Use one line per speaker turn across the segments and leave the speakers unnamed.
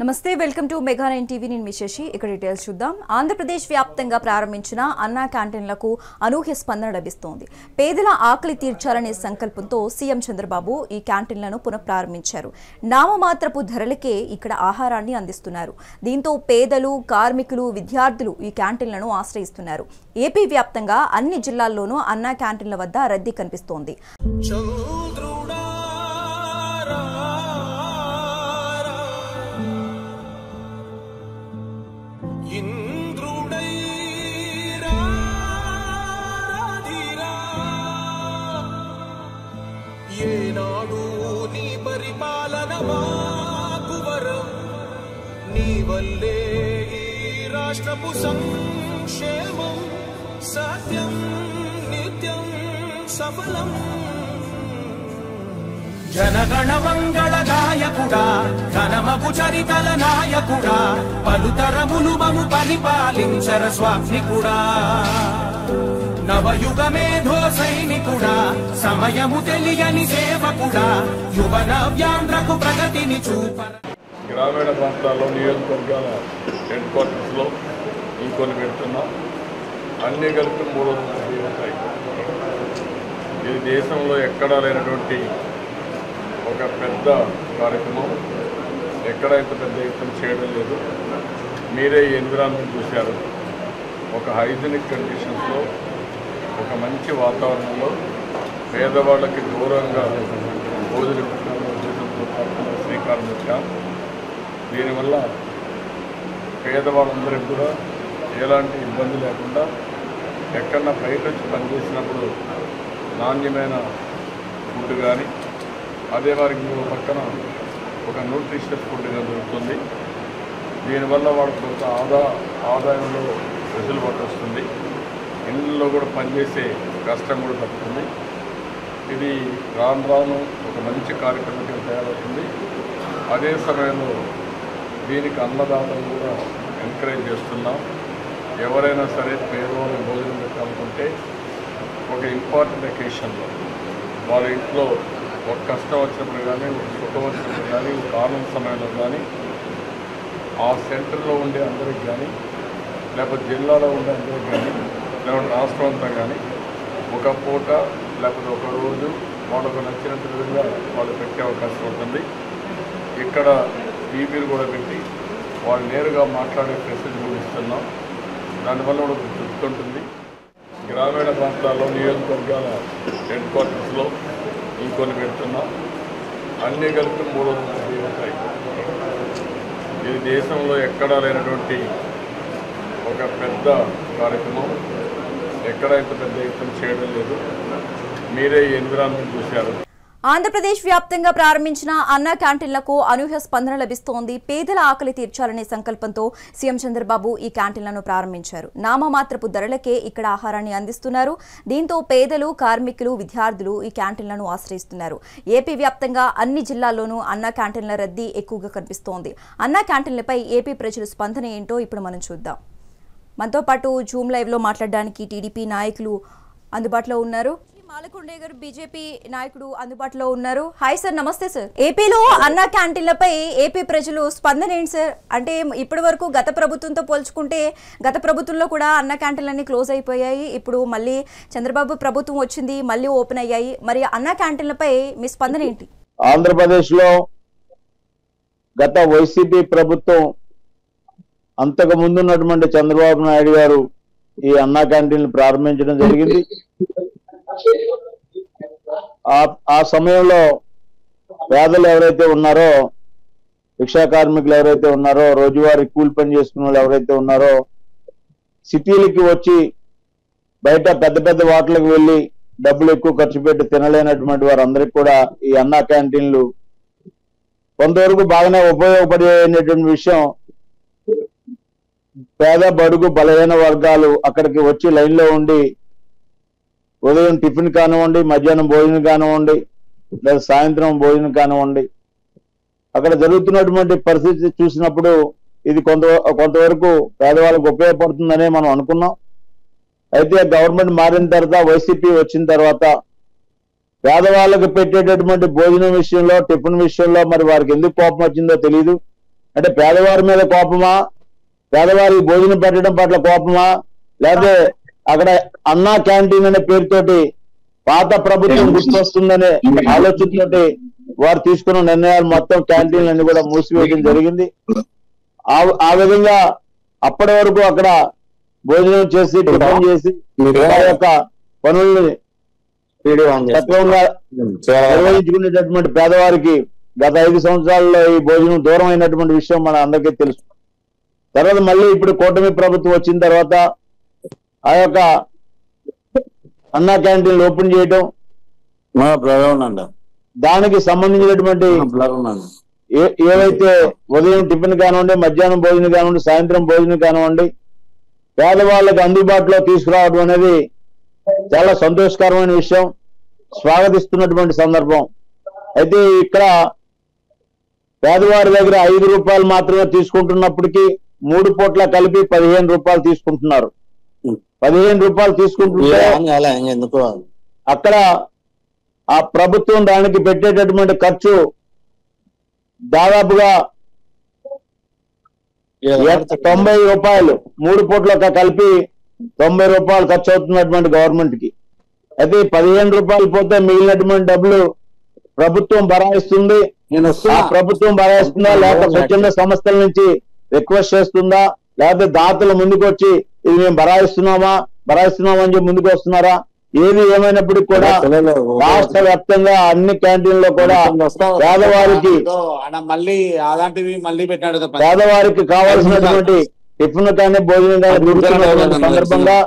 నమస్తే welcome to mega 9 TV నేను మిశేషి ఇక్కడ డీటెయిల్స్ చూద్దాం. ఆంధ్రప్రదేశ్ వ్యాప్తంగా ప్రారంభించిన అన్నా క్యాంటీన్లకు అనూహ్య స్పందన లభిస్తోంది. పేదల ఆకలి తీర్చాలనే సంకల్పంతో సీఎం చంద్రబాబు ఈ క్యాంటీన్లను పునఃప్రారంభించారు. నామమాత్రపు ధరలకే ఇక్కడ ఆహారాన్ని అందిస్తున్నారు. దీంతో పేదలు, కార్మికులు, విద్యార్థులు ఈ క్యాంటీన్లను ఆశ్రయిస్తున్నారు. ఏపీ వ్యాప్తంగా అన్ని జిల్లాల్లోనూ అన్నా క్యాంటీన్ల వద్ద రద్దీ కనిపిస్తోంది.
ఏనాడు నీ పరిపాలన మాకు వరం, నీ వల్లే ఈ రాష్ట్రపు సంక్షేమం సత్యం నిత్యం సఫలం. జనగణ మంగళ గాయకుడా, ఘనమగు చరితల నాయకుడా, పలుతరములు మము పరిపాలించర స్వామికుడా, నవయుగ మేధో సైనికుడా, సమయము తెలియని సేవకుడా, యువ నవ్యాంధ్రకు ప్రగతిని చూపర.
గ్రామీణ ప్రాంతాల్లో నియోజకవర్గాల హెడ్ క్వార్టర్స్లో ఇంకొన్ని పెడుతున్నాం. అన్ని కలిపి 330 ఉంటాయి. ఇది దేశంలో ఎక్కడా లేనటువంటి ఒక పెద్ద కార్యక్రమం. ఎక్కడైతే పెద్ద ఎత్తున చేయడం లేదు. మీరే ఈ ఎన్విరాన్మెంట్ చూశారు. ఒక హైజీనిక్ కండిషన్స్లో, ఒక మంచి వాతావరణంలో పేదవాళ్ళకి దూరంగా భోజనం ఉద్దేశంతో శ్రీకారం చుట్టాం. దీనివల్ల పేదవాళ్ళందరికీ కూడా ఎలాంటి ఇబ్బంది లేకుండా ఎక్కడన్నా బయట వచ్చి పనిచేసినప్పుడు నాణ్యమైన ఫుడ్ కానీ, అదే వారికి పక్కన ఒక న్యూట్రిషియస్ ఫుడ్గా దొరుకుతుంది. దీనివల్ల వాళ్ళకి కొంత ఆదాయంలో వెసులుబాటు వస్తుంది. ఇళ్ళల్లో కూడా పనిచేసే కష్టం కూడా తప్పుతుంది. ఇది రాను రాను ఒక మంచి కార్యక్రమంగా తయారవుతుంది. అదే సమయంలో దీనికి అన్నదాతలు కూడా ఎంకరేజ్ చేస్తున్నాం. ఎవరైనా సరే పేదవాళ్ళకి భోజనం పెట్టాలనుకుంటే ఒక ఇంపార్టెంట్ అకేషన్లో వాళ్ళ ఇంట్లో ఒక కష్టం వచ్చినప్పుడు కానీ, ఒక సుఖం వచ్చినప్పుడు కానీ, ఒక ఆనంద సమయంలో కానీ, ఆ సెంటర్లో ఉండే అందరికి కానీ, లేకపోతే జిల్లాలో ఉండే అందరికి కానీ, లేకపోతే రాష్ట్రం అంతా కానీ ఒక పూట లేకపోతే ఒక రోజు వాళ్ళకు నచ్చినంత విధంగా వాళ్ళు పెట్టే అవకాశం ఉంటుంది. ఇక్కడ టీవీలు కూడా పెట్టి వాళ్ళు నేరుగా మాట్లాడే ఫెసిలిటీ కూడా ఇస్తున్నాం. దానివల్ల కూడా గుర్తుంటుంది. గ్రామీణ ప్రాంతాల్లో నియోజకవర్గాల హెడ్ క్వార్టర్స్లో ఇంకొన్ని పెడుతున్నాం. అన్నీ కలిపి 330 ఉంటాయి. ఇది దేశంలో ఎక్కడా లేనటువంటి ఒక పెద్ద కార్యక్రమం. ఎక్కడైతే పెద్ద ఎత్తున చేయడం లేదు. మీరే ఈ ఎన్విరాన్మెంట్ చూశారు.
ఆంధ్రప్రదేశ్ వ్యాప్తంగా ప్రారంభించిన అన్నా క్యాంటీన్లకు అనూహ్య స్పందన లభిస్తోంది. పేదల ఆకలి తీర్చాలనే సంకల్పంతో సీఎం చంద్రబాబు ఈ క్యాంటీన్లను ప్రారంభించారు. నామమాత్రపు ధరలకే ఇక్కడ ఆహారాన్ని అందిస్తున్నారు. దీంతో పేదలు, కార్మికులు, విద్యార్థులు ఈ క్యాంటీన్లను ఆశ్రయిస్తున్నారు. ఏపీ వ్యాప్తంగా అన్ని జిల్లాల్లోనూ అన్నా క్యాంటీన్ల రద్దీ ఎక్కువగా కనిపిస్తోంది. అన్నా క్యాంటీన్లపై ఏపీ ప్రజల స్పందన ఏంటో ఇప్పుడు మనం చూద్దాం. మనతో పాటు జూమ్ లైవ్ లో మాట్లాడడానికి టీడీపీ నాయకులు అందుబాటులో ఉన్నారు. మాలకొండే గారు బీజేపీ నాయకుడు అందుబాటులో ఉన్నారు. హాయ్ సార్, నమస్తే సార్. ఏపీలో అన్నా క్యాంటీన్లపై ఏపీ ప్రజలు స్పందన ఏంటి సార్? అంటే ఇప్పటి వరకు గత ప్రభుత్వంతో పోల్చుకుంటే గత ప్రభుత్వంలో కూడా అన్నా క్యాంటీన్లన్నీ క్లోజ్ అయిపోయాయి. ఇప్పుడు మళ్ళీ చంద్రబాబు ప్రభుత్వం వచ్చింది, మళ్ళీ ఓపెన్ అయ్యాయి. మరి అన్నా క్యాంటీన్లపై మీ స్పందన ఏంటి?
ఆంధ్రప్రదేశ్ లో గత వైసీపీ ప్రభుత్వం అంతకు ముందున్నటువంటి చంద్రబాబు నాయుడు గారు ఈ అన్నా క్యాంటీన్లు ప్రారంభించడం జరిగింది. ఆ సమయంలో పేదలు ఎవరైతే ఉన్నారో, రిక్షా కార్మికులు ఎవరైతే ఉన్నారో, రోజువారీ కూలి పని చేసుకున్న వాళ్ళు ఎవరైతే ఉన్నారో, సిటీలకి వచ్చి బయట పెద్ద పెద్ద హోటళ్ళకి వెళ్ళి డబ్బులు ఎక్కువ ఖర్చు పెట్టి తినలేనటువంటి వారందరికీ కూడా ఈ అన్నా క్యాంటీన్లు కొంతవరకు బాగానే ఉపయోగపడేటువంటి విషయం. పేద, బడుగు, బలహీన వర్గాలు అక్కడికి వచ్చి లైన్లో ఉండి ఉదయం టిఫిన్ కానివ్వండి, మధ్యాహ్నం భోజనం కానివ్వండి, లేదా సాయంత్రం భోజనం కానివ్వండి, అక్కడ జరుగుతున్నటువంటి పరిస్థితి చూసినప్పుడు ఇది కొంతవరకు పేదవాళ్ళకు ఉపయోగపడుతుందనే మనం అనుకున్నాం. అయితే గవర్నమెంట్ మారిన తర్వాత, వైసీపీ వచ్చిన తర్వాత పేదవాళ్ళకు పెట్టేటటువంటి భోజనం విషయంలో టిఫిన్ విషయంలో మరి వారికి ఎందుకు కోపం వచ్చిందో తెలియదు. అంటే పేదవారి మీద కోపమా, పేదవారికి భోజనం పెట్టడం పట్ల కోపమా, లేకపోతే అక్కడ అన్నా క్యాంటీన్ అనే పేరుతోటి పాత ప్రభుత్వం గుర్తొస్తుందనే ఆలోచనతోటి వారు తీసుకున్న నిర్ణయాలు మొత్తం క్యాంటీన్లన్నీ కూడా మూసివేయడం జరిగింది. ఆ విధంగా అప్పటి వరకు అక్కడ భోజనం చేసి టిఫిన్ చేసి వారి యొక్క పనుల్ని సక్రమంగా నిర్వహించుకునేటటువంటి పేదవారికి గత 5 సంవత్సరాల్లో ఈ భోజనం దూరం అయినటువంటి విషయం మన అందరికీ తెలుసు. తర్వాత మళ్ళీ ఇప్పుడు కూటమి ప్రభుత్వం వచ్చిన తర్వాత ఆ యొక్క అన్నా క్యాంటీన్లు ఓపెన్ చేయటం, దానికి సంబంధించినటువంటి ఏవైతే ఉదయం టిఫిన్ కానివ్వండి, మధ్యాహ్నం భోజనం కానివ్వండి, సాయంత్రం భోజనం కానివ్వండి పేదవాళ్ళకి అందుబాటులో తీసుకురావడం అనేది చాలా సంతోషకరమైన విషయం, స్వాగతిస్తున్నటువంటి సందర్భం. అయితే ఇక్కడ పేదవారి దగ్గర 5 రూపాయలు మాత్రమే తీసుకుంటున్నప్పటికీ 3 పూట్ల కలిపి 15 రూపాయలు తీసుకుంటున్నారు. 15 రూపాయలు తీసుకుంటుంటే అక్కడ ఆ ప్రభుత్వం దానికి పెట్టేటటువంటి ఖర్చు దాదాపుగా 90 రూపాయలు, 3 పూట్ల కలిపి 90 రూపాయలు ఖర్చు అవుతున్నటువంటి గవర్నమెంట్ కి. అయితే 15 రూపాయలు పోతే మిగిలినటువంటి డబ్బులు ప్రభుత్వం భరాయిస్తుంది. ఆ ప్రభుత్వం భరాయిస్తుందా, లేకపోతే స్వచ్ఛంద సంస్థల నుంచి రిక్వెస్ట్ చేస్తుందా, లేకపోతే దాతలు ముందుకు వచ్చి ఇది మేము భరాయిస్తున్నామా అని చెప్పి ముందుకు వస్తున్నారా? ఏది ఏమైనప్పటికీ కూడా రాష్ట్ర వ్యాప్తంగా అన్ని క్యాంటీన్లో కూడా పేదవారికి పేదవారికి కావాల్సినటువంటి టిఫిన్ కానీ భోజనం కానీ దొరుకుతున్నటువంటి సందర్భంగా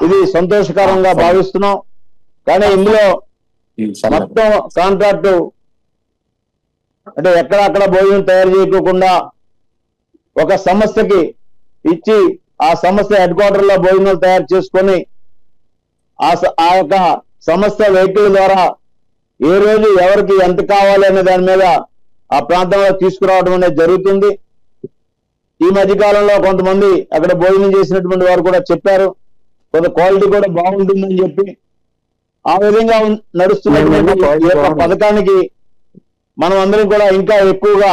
ఇది సంతోషకరంగా భావిస్తున్నాం. కానీ ఇందులో మొత్తం కాంట్రాక్టు అంటే ఎక్కడక్కడ భోజనం తయారు చేయకోకుండా ఒక సంస్థకి ఇచ్చి ఆ సంస్థ హెడ్ క్వార్టర్ లో భోజనాలు తయారు చేసుకొని ఆ యొక్క సంస్థ వెహికల్ ద్వారా ఏ రోజు ఎవరికి ఎంత కావాలి అనే దాని మీద ఆ ప్రాంతంలో తీసుకురావడం అనేది జరుగుతుంది. ఈ మధ్య కాలంలో కొంతమంది అక్కడ భోజనం చేసినటువంటి వారు కూడా చెప్పారు కొంత క్వాలిటీ కూడా బాగుంటుందని చెప్పి. ఆ విధంగా నడుస్తున్నటువంటి ఈ యొక్క పథకానికి మనం అందరం కూడా ఇంకా ఎక్కువగా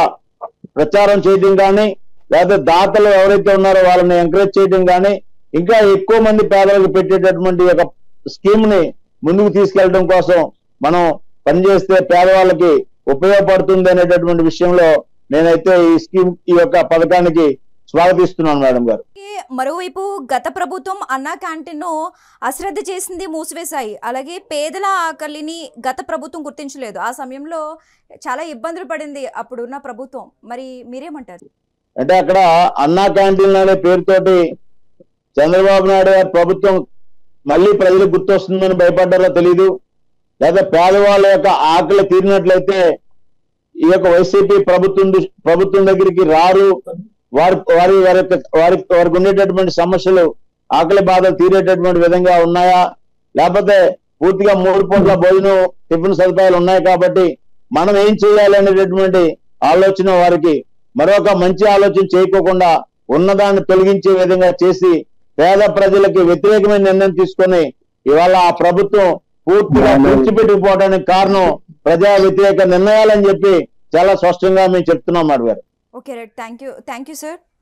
ప్రచారం చేయడం కానీ, లేకపోతే దాతలు ఎవరైతే ఉన్నారో వాళ్ళని ఎంకరేజ్ చేయడం కానీ, ఇంకా ఎక్కువ మంది పేదలకు పెట్టేటటువంటి యొక్క స్కీమ్ ని ముందుకు తీసుకెళ్లడం కోసం మనం పనిచేస్తే పేదవాళ్ళకి ఉపయోగపడుతుంది అనేటటువంటి విషయంలో నేనైతే ఈ యొక్క పథకానికి స్వాగతిస్తున్నాను మేడం గారు.
మరోవైపు గత ప్రభుత్వం అన్నా క్యాంటీన్ ను అశ్రద్ధ చేసింది, మూసివేశాయి. అలాగే పేదల ఆకలిని గత ప్రభుత్వం గుర్తించలేదు. ఆ సమయంలో చాలా ఇబ్బందులు పడింది అప్పుడున్న ప్రభుత్వం. మరి మీరేమంటారు?
అంటే అక్కడ అన్నా క్యాంటీన్ అనే పేరుతోటి చంద్రబాబు నాయుడు గారి ప్రభుత్వం మళ్ళీ ప్రజలకు గుర్తొస్తుందని భయపడ్డారో తెలీదు, లేదా పేదవాళ్ళ యొక్క ఆకలి తీరినట్లయితే ఈ యొక్క వైసీపీ ప్రభుత్వం దగ్గరికి రారు, వారికి ఉండేటటువంటి సమస్యలు ఆకలి బాధలు తీరేటటువంటి విధంగా ఉన్నాయా, లేకపోతే పూర్తిగా 3 పూట్ల భోజనం టిఫిన్ సదుపాయాలు ఉన్నాయి కాబట్టి మనం ఏం చేయాలి అనేటటువంటి ఆలోచన వారికి మరొక మంచి ఆలోచన చేయకోకుండా ఉన్నదాన్ని తొలగించే విధంగా చేసి పేద ప్రజలకి వ్యతిరేకమైన నిర్ణయం తీసుకొని ఇవాళ ఆ ప్రభుత్వం పూర్తిగా విడిచిపెట్టుకుపోవడానికి కారణం ప్రజా వ్యతిరేక నిర్ణయాలని చెప్పి చాలా స్పష్టంగా మేము చెప్తున్నాం మేడం గారు.
Okay right, thank you sir.